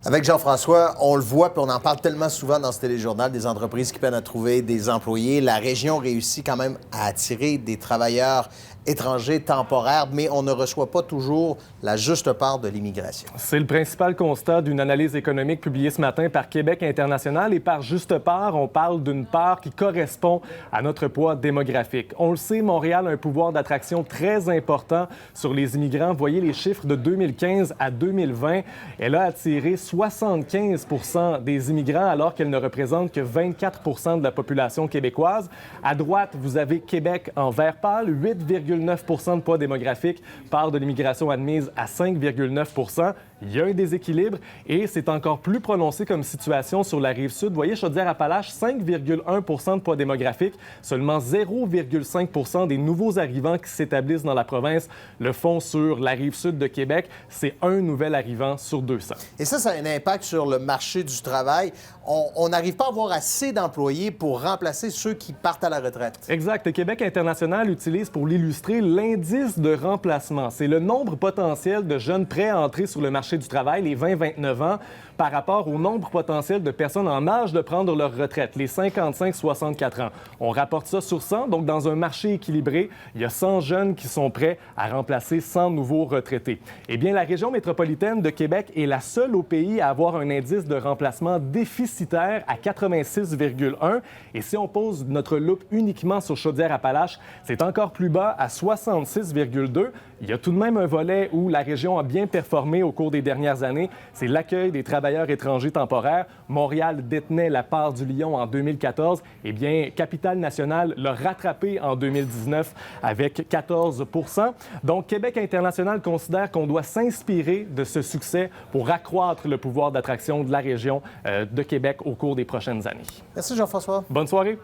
Avec Jean-François, on le voit, puis on en parle tellement souvent dans ce téléjournal, des entreprises qui peinent à trouver des employés. La région réussit quand même à attirer des travailleurs étrangers temporaires, mais on ne reçoit pas toujours la juste part de l'immigration. C'est le principal constat d'une analyse économique publiée ce matin par Québec International. Et par juste part, on parle d'une part qui correspond à notre poids démographique. On le sait, Montréal a un pouvoir d'attraction très important sur les immigrants. Voyez les chiffres de 2015 à 2020. Elle a attiré 75 % des immigrants, alors qu'elle ne représente que 24 % de la population québécoise. À droite, vous avez Québec en vert pâle, 8,9 % de poids démographique, part de l'immigration admise à 5,9 %. Il y a un déséquilibre et c'est encore plus prononcé comme situation sur la Rive-Sud. Vous voyez, Chaudière-Appalaches, 5,1 % de poids démographique. Seulement 0,5 % des nouveaux arrivants qui s'établissent dans la province le font sur la Rive-Sud de Québec. C'est un nouvel arrivant sur 200. Et ça a un impact sur le marché du travail. On n'arrive pas à avoir assez d'employés pour remplacer ceux qui partent à la retraite. Exact. Le Québec International utilise pour l'illustrer l'indice de remplacement. C'est le nombre potentiel de jeunes prêts à entrer sur le marché du travail, les 20-29 ans, par rapport au nombre potentiel de personnes en âge de prendre leur retraite, les 55-64 ans. On rapporte ça sur 100, donc dans un marché équilibré, il y a 100 jeunes qui sont prêts à remplacer 100 nouveaux retraités. Eh bien, la région métropolitaine de Québec est la seule au pays à avoir un indice de remplacement déficitaire à 86,1. Et si on pose notre loupe uniquement sur Chaudière-Appalaches, c'est encore plus bas à 66,2. Il y a tout de même un volet où la région a bien performé au cours des dernières années. C'est l'accueil des travailleurs étrangers temporaires. Montréal détenait la part du lion en 2014. Eh bien, Capitale-Nationale l'a rattrapé en 2019 avec 14 %. Donc, Québec International considère qu'on doit s'inspirer de ce succès pour accroître le pouvoir d'attraction de la région de Québec au cours des prochaines années. Merci Jean-François. Bonne soirée.